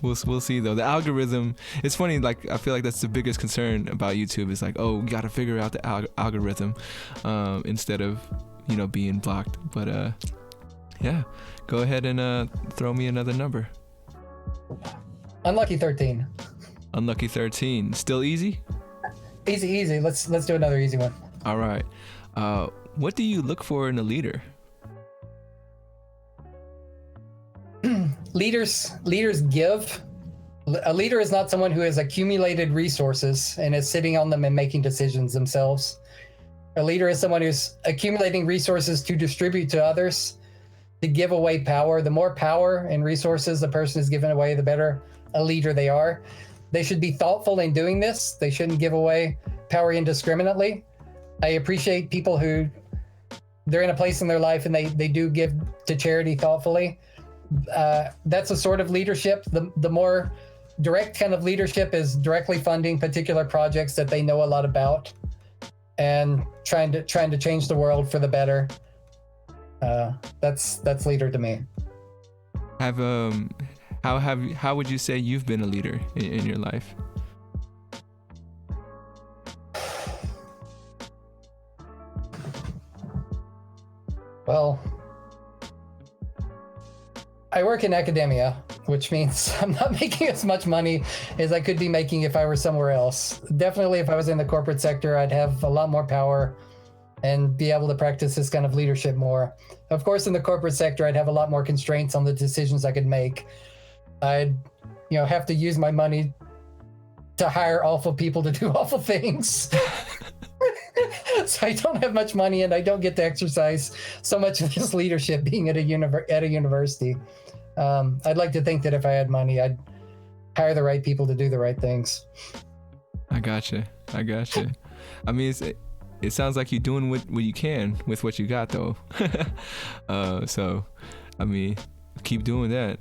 We'll see though. The algorithm, it's funny, like I feel like that's the biggest concern about YouTube is like, oh, we got to figure out the algorithm instead of being blocked. But yeah, go ahead and throw me another number. Unlucky 13. Unlucky 13. Still easy? Easy. Let's do another easy one. All right. What do you look for in a leader? Leaders give. A leader is not someone who has accumulated resources and is sitting on them and making decisions themselves. A leader is someone who's accumulating resources to distribute to others, to give away power. The more power and resources the person is giving away, the better a leader they are. They should be thoughtful in doing this. They shouldn't give away power indiscriminately. I appreciate people who they're in a place in their life and they do give to charity thoughtfully. That's a sort of leadership. The more direct kind of leadership is directly funding particular projects that they know a lot about and trying to change the world for the better. That's leader to me. How would you say you've been a leader in your life? Well, I work in academia, which means I'm not making as much money as I could be making if I were somewhere else. Definitely, if I was in the corporate sector, I'd have a lot more power and be able to practice this kind of leadership more. Of course, in the corporate sector, I'd have a lot more constraints on the decisions I could make. I'd, have to use my money to hire awful people to do awful things. So I don't have much money, and I don't get to exercise so much of this leadership being at a university. I'd like to think that if I had money, I'd hire the right people to do the right things. I gotcha. I mean, it sounds like you're doing what you can with what you got, though. So, I mean, keep doing that.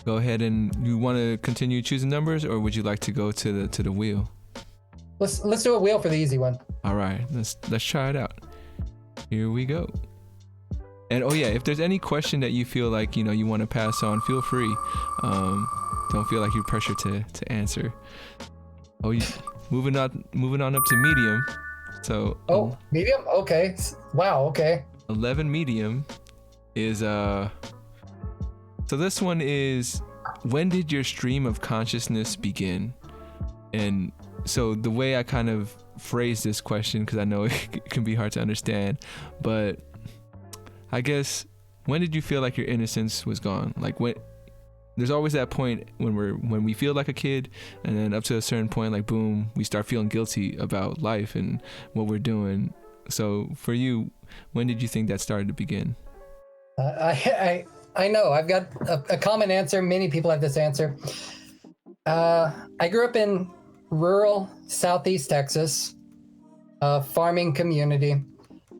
Go ahead, and you want to continue choosing numbers, or would you like to go to the wheel? Let's do a wheel for the easy one. All right, let's try it out. Here we go. And oh yeah, if there's any question that you feel like you want to pass on, feel free. Don't feel like you're pressured to answer. Oh, moving on up to medium. So medium. Okay. Wow. Okay. 11 medium is so this one is, when did your stream of consciousness begin? And so the way I kind of phrase this question, because I know it can be hard to understand, but I guess, when did you feel like your innocence was gone? Like, when there's always that point when we feel like a kid, and then up to a certain point, like boom, we start feeling guilty about life and what we're doing. So for you, when did you think that started to begin? I know I've got a common answer. Many people have this answer. I grew up in rural Southeast Texas, a farming community.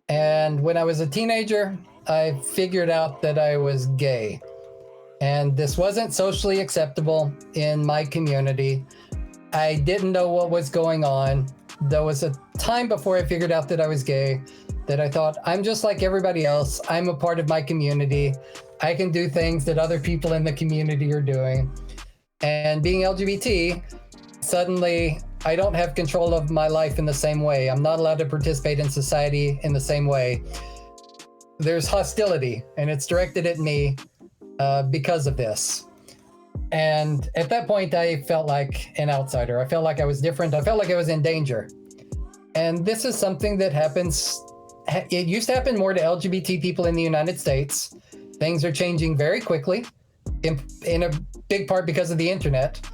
And when I was a teenager, I figured out that I was gay. And this wasn't socially acceptable in my community. I didn't know what was going on. There was a time before I figured out that I was gay that I thought, I'm just like everybody else. I'm a part of my community. I can do things that other people in the community are doing. And being LGBT, suddenly I don't have control of my life in the same way. I'm not allowed to participate in society in the same way. There's hostility, and it's directed at me because of this. And at that point, I felt like an outsider. I felt like I was different. I felt like I was in danger. And this is something that happens. It used to happen more to LGBT people in the United States. Things are changing very quickly, in a big part because of the internet.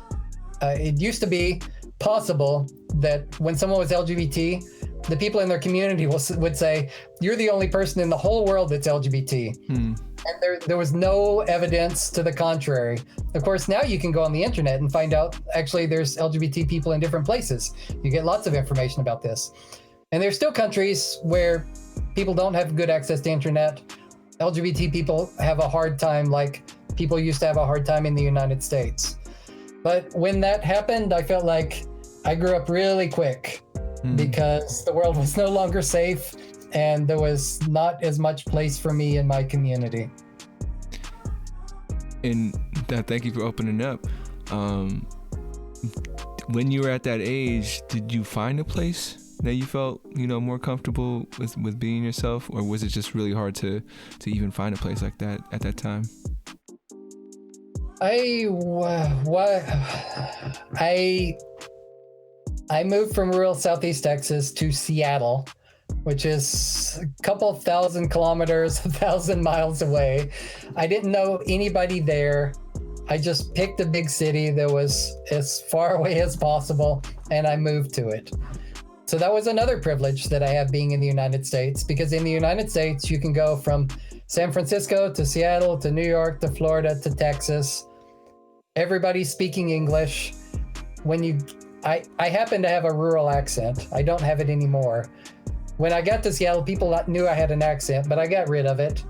It used to be possible that when someone was LGBT, the people in their community would say, you're the only person in the whole world that's LGBT. And there was no evidence to the contrary. Of course, now you can go on the internet and find out, actually, there's LGBT people in different places. You get lots of information about this. And there's still countries where people don't have good access to internet. LGBT people have a hard time, like people used to have a hard time in the United States. But when that happened, I felt like I grew up really quick because the world was no longer safe and there was not as much place for me in my community. And thank you for opening up. When you were at that age, did you find a place that you felt, more comfortable with being yourself, or was it just really hard to even find a place like that at that time? I moved from rural Southeast Texas to Seattle, which is a couple thousand kilometers, 1,000 miles away. I didn't know anybody there. I just picked a big city that was as far away as possible, and I moved to it. So that was another privilege that I have being in the United States, because in the United States, you can go from San Francisco to Seattle to New York to Florida to Texas. Everybody's speaking English. I happen to have a rural accent. I don't have it anymore. When I got to Seattle, people knew I had an accent, but I got rid of it.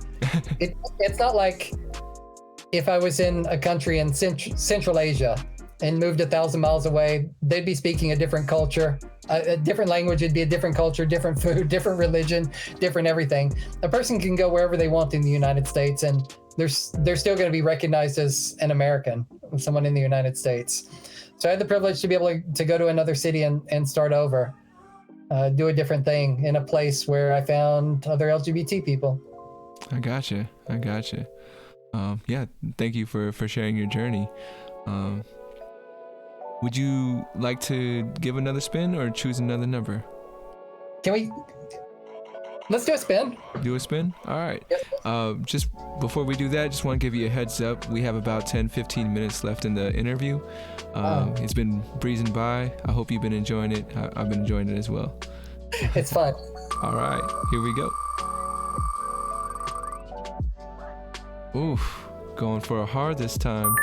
It's not like if I was in a country in Central Asia and moved 1,000 miles away, they'd be speaking a different culture, a different language. It'd be a different culture, different food, different religion, different everything. A person can go wherever they want in the United States, and they're still going to be recognized as an American, someone in the United States. So I had the privilege to be able to go to another city and start over, do a different thing in a place where I found other LGBT people. I gotcha. Yeah, thank you for sharing your journey. Would you like to give another spin or choose another number? Let's do a spin. Do a spin? All right. Yep. Just before we do that, just want to give you a heads up. We have about 10-15 minutes left in the interview. It's been breezing by. I hope you've been enjoying it. I've been enjoying it as well. It's fun. All right, here we go. Oof, going for a hard this time.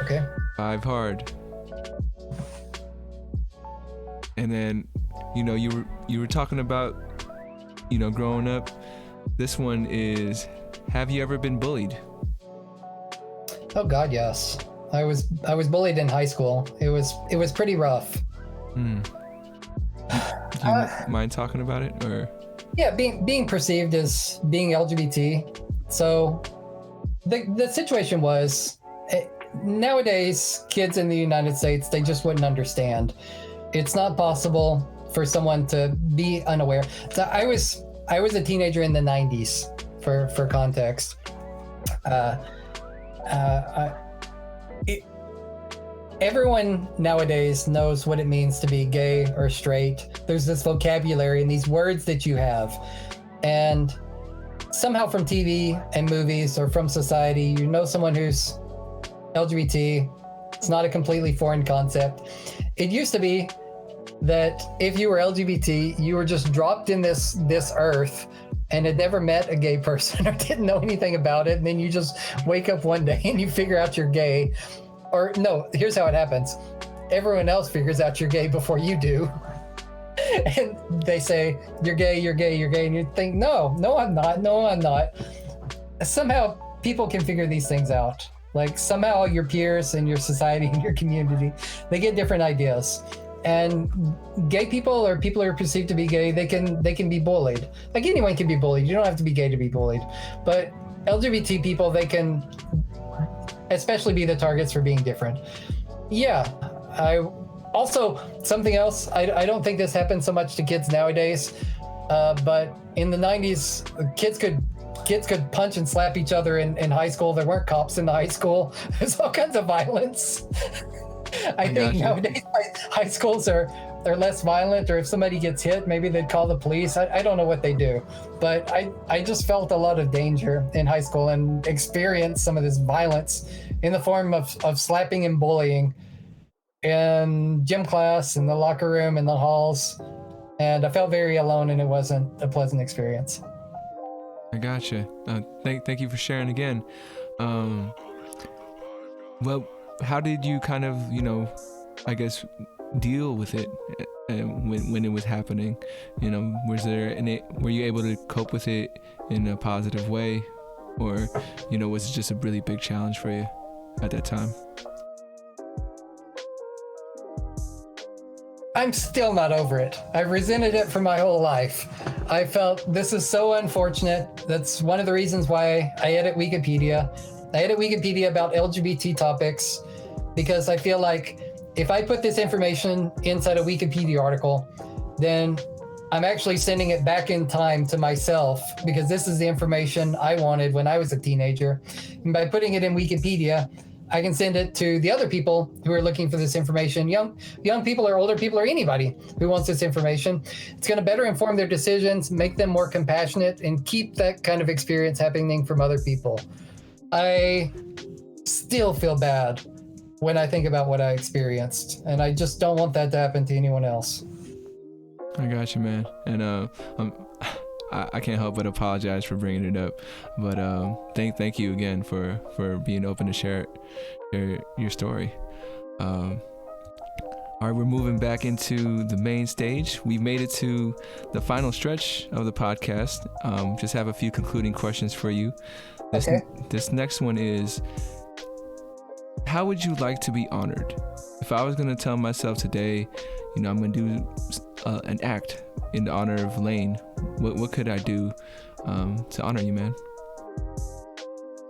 Okay. 5 hard. And then, you were talking about, growing up. This one is, have you ever been bullied? Oh God, yes. I was bullied in high school. It was pretty rough. Do you mind talking about it, or? Yeah, being perceived as being LGBT. So the situation was, nowadays kids in the United States, they just wouldn't understand. It's not possible for someone to be unaware. So I was a teenager in the 90s, for context. Everyone nowadays knows what it means to be gay or straight. There's this vocabulary and these words that you have. And somehow from TV and movies or from society, someone who's LGBT. It's not a completely foreign concept. It used to be that if you were LGBT, you were just dropped in this earth and had never met a gay person or didn't know anything about it. And then you just wake up one day and you figure out you're gay. Or no, here's how it happens. Everyone else figures out you're gay before you do. And they say, you're gay, you're gay, you're gay. And you think, no, I'm not. Somehow people can figure these things out. Like somehow your peers and your society and your community, they get different ideas. And gay people or people who are perceived to be gay, they can be bullied. Like anyone can be bullied. You don't have to be gay to be bullied. But LGBT people, they can especially be the targets for being different. Yeah. Also, something else, I don't think this happens so much to kids nowadays, but in the 90s, kids could punch and slap each other in high school. There weren't cops in the high school. There's all kinds of violence. I think nowadays high schools are less violent, or if somebody gets hit, maybe they'd call the police. I don't know what they do, but I just felt a lot of danger in high school and experienced some of this violence in the form of slapping and bullying in gym class, in the locker room, in the halls. And I felt very alone, and it wasn't a pleasant experience. I gotcha. Thank you for sharing again. Well, how did you kind of, I guess, deal with it when it was happening? Were you able to cope with it in a positive way, or was it just a really big challenge for you at that time? I'm still not over it. I've resented it for my whole life. I felt this is so unfortunate. That's one of the reasons why I edit Wikipedia. I edit Wikipedia about LGBT topics because I feel like if I put this information inside a Wikipedia article, then I'm actually sending it back in time to myself, because this is the information I wanted when I was a teenager. And by putting it in Wikipedia, I can send it to the other people who are looking for this information, young people or older people or anybody who wants this information. It's going to better inform their decisions, make them more compassionate, and keep that kind of experience happening from other people. I still feel bad when I think about what I experienced, and I just don't want that to happen to anyone else. I got you, man. And I can't help but apologize for bringing it up, but thank you again for being open to share your story. All right, we're moving back into the main stage. We made it to the final stretch of the podcast. Just have a few concluding questions for you. This next one is, how would you like to be honored? If I was going to tell myself today, I'm going to do an act in the honor of Lane, what could I do to honor you, man?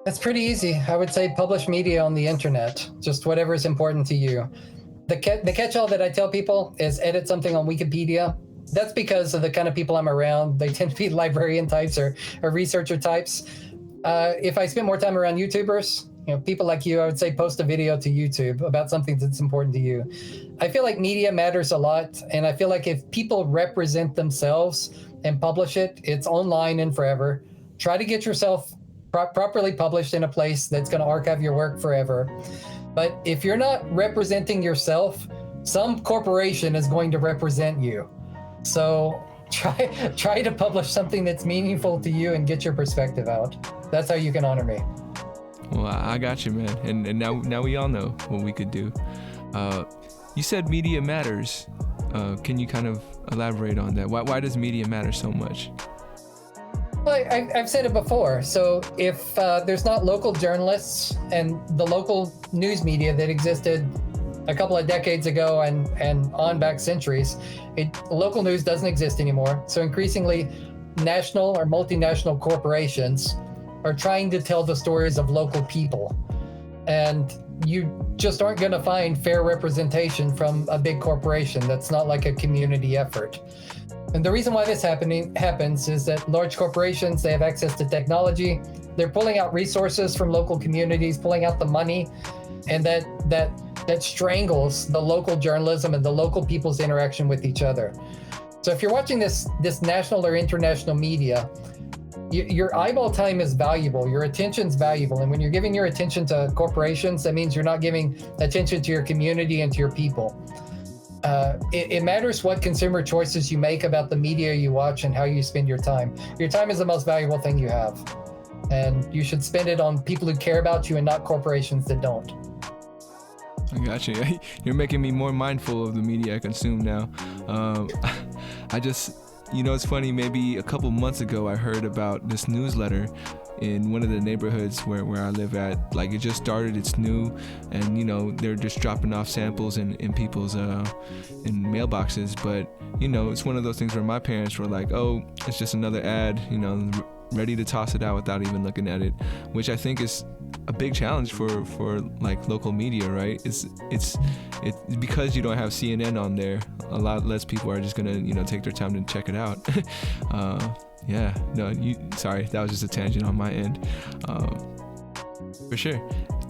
It's pretty easy. I would say publish media on the internet, just whatever is important to you. The catch-all that I tell people is edit something on Wikipedia. That's because of the kind of people I'm around. They tend to be librarian types or researcher types. If I spend more time around YouTubers, people like you, I would say post a video to YouTube about something that's important to you. I feel like media matters a lot, and I feel like if people represent themselves and publish it, it's online and forever. Try to get yourself properly published in a place that's going to archive your work forever. But if you're not representing yourself, some corporation is going to represent you. So try to publish something that's meaningful to you and get your perspective out. That's how you can honor me. Well, I got you, man. And now we all know what we could do. You said media matters. Can you kind of elaborate on that? Why does media matter so much? Well, I've said it before. So if there's not local journalists and the local news media that existed a couple of decades ago and on back centuries, local news doesn't exist anymore. So increasingly, national or multinational corporations are trying to tell the stories of local people. And you just aren't going to find fair representation from a big corporation. That's not like a community effort. And the reason why this happens is that large corporations, they have access to technology. They're pulling out resources from local communities, pulling out the money, and that strangles the local journalism and the local people's interaction with each other. So if you're watching this national or international media, your eyeball time is valuable, your attention's valuable. And when you're giving your attention to corporations, that means you're not giving attention to your community and to your people. It matters what consumer choices you make about the media you watch and how you spend your time. Your time is the most valuable thing you have. And you should spend it on people who care about you and not corporations that don't. I got you. You're making me more mindful of the media I consume now. It's funny, maybe a couple months ago, I heard about this newsletter in one of the neighborhoods where I live at. Like, it just started, it's new, and they're just dropping off samples in people's in mailboxes. But it's one of those things where my parents were like, oh, it's just another ad, ready to toss it out without even looking at it, which I think is a big challenge for like local media, right? It's because you don't have CNN on there, a lot less people are just gonna take their time to check it out. Sorry, that was just a tangent on my end. For sure.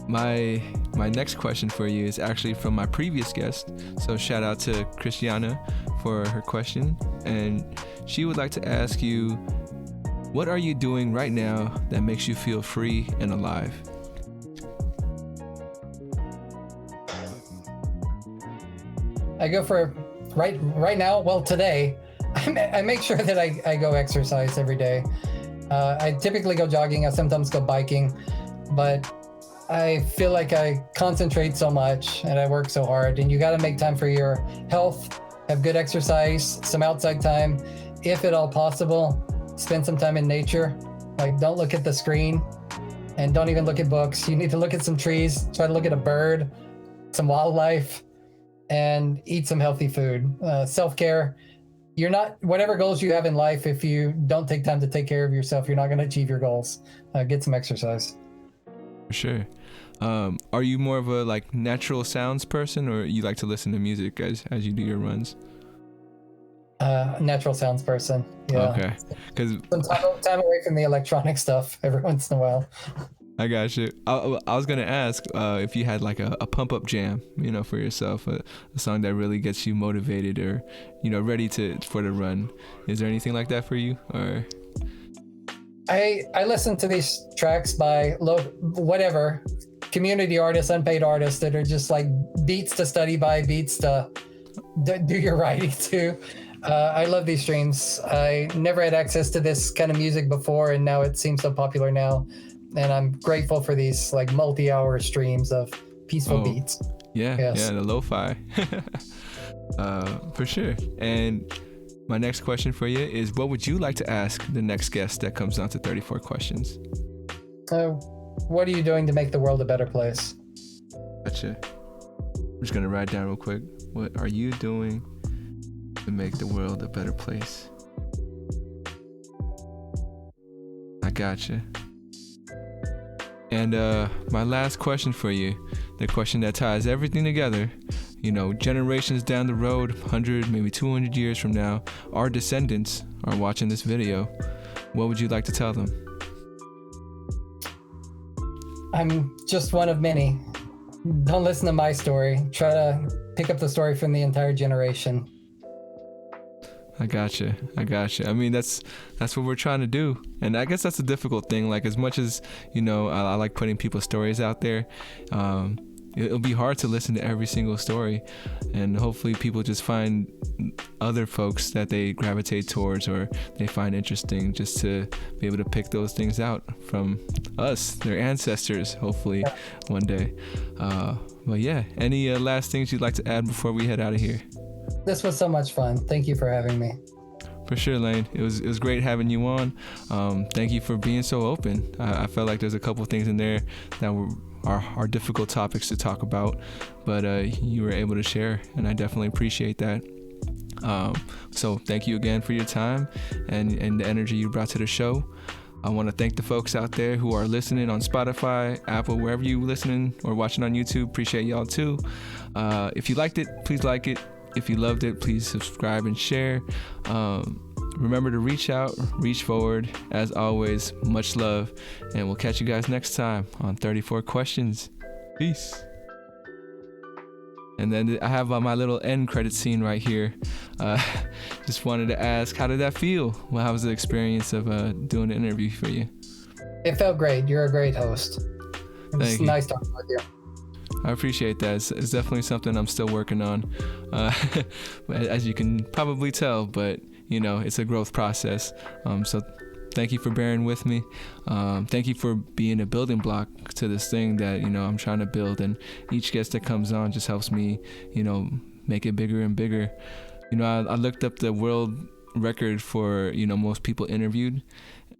My next question for you is actually from my previous guest, so shout out to Christiana for her question, and she would like to ask you, what are you doing right now that makes you feel free and alive? I go for right now. Well, today, I make sure that I go exercise every day. I typically go jogging. I sometimes go biking, but I feel like I concentrate so much and I work so hard. And you got to make time for your health. Have good exercise, some outside time, if at all possible. Spend some time in nature. Like, don't look at the screen and don't even look at books. You need to look at some trees, try to look at a bird, some wildlife, and eat some healthy food. Self-care. Whatever goals you have in life, if you don't take time to take care of yourself, you're not going to achieve your goals. Get some exercise. For sure. Are you more of a natural sounds person, or you like to listen to music as you do your runs? Natural sounds person. Yeah. Okay. Because some time away from the electronic stuff every once in a while. I got you. I was gonna ask if you had a pump up jam, for yourself, a song that really gets you motivated or ready for the run. Is there anything like that for you? Or I listen to these tracks by whatever community artists, unpaid artists that are just like beats to study by, beats to do your writing to. I love these streams. I never had access to this kind of music before, and now it seems so popular now. And I'm grateful for these multi-hour streams of peaceful beats. Yeah, yes. Yeah, the lo-fi. For sure. And my next question for you is, what would you like to ask the next guest that comes down to 34 questions? What are you doing to make the world a better place? Gotcha. I'm just gonna write down real quick. What are you doing to make the world a better place? I gotcha. And my last question for you, the question that ties everything together, you know, generations down the road, 100, maybe 200 years from now, our descendants are watching this video. What would you like to tell them? I'm just one of many. Don't listen to my story. Try to pick up the story from the entire generation. I gotcha. I mean, that's what we're trying to do. And I guess that's a difficult thing. Like, as much as, you know, I like putting people's stories out there, it'll be hard to listen to every single story. And hopefully people just find other folks that they gravitate towards or they find interesting, just to be able to pick those things out from us, their ancestors, hopefully one day. But yeah, any last things you'd like to add before we head out of here? This was so much fun. Thank you for having me. For sure, Lane. It was great having you on. Thank you for being so open. I felt like there's a couple things in there that are difficult topics to talk about, but you were able to share, and I definitely appreciate that. So thank you again for your time and the energy you brought to the show. I want to thank the folks out there who are listening on Spotify, Apple, wherever you listening or watching on YouTube. Appreciate y'all too. If you liked it, please like it. If you loved it, please subscribe and share. Remember to reach out, reach forward. As always, much love, and we'll catch you guys next time on 34 Questions. Peace. And then I have my little end credit scene right here. Just wanted to ask, how did that feel? Well, how was the experience of doing the interview for you? It felt great. You're a great host. It's nice talking with you. I appreciate that. It's definitely something I'm still working on, as you can probably tell, but you know, it's a growth process. So thank you for bearing with me. Thank you for being a building block to this thing that, you know, I'm trying to build, and each guest that comes on just helps me, you know, make it bigger and bigger. You know, I looked up the world record for, you know, most people interviewed.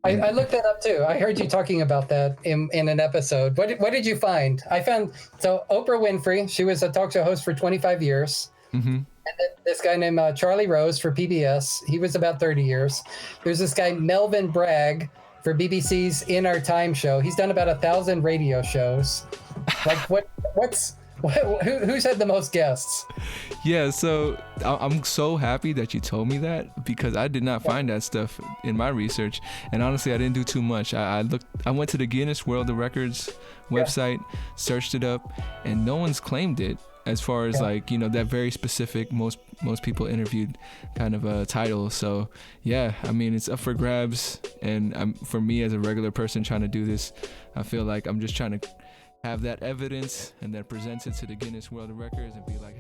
I looked that up too. I heard you talking about that in an episode. What did you find? I found, so Oprah Winfrey, she was a talk show host for 25 years. Mm-hmm. And then this guy named Charlie Rose for PBS, he was about 30 years. There's this guy Melvin Bragg for BBC's In Our Time show. He's done about 1,000 radio shows. Like who's had the most guests? Yeah, so I'm so happy that you told me that, because I did not find that stuff in my research, and honestly I didn't do too much. I went to the Guinness World of Records website, searched it up, and no one's claimed it as far as like, you know, that very specific most people interviewed kind of a title. So yeah, I mean, it's up for grabs, and for me as a regular person trying to do this, I feel like I'm just trying to have that evidence and then present it to the Guinness World of Records and be like,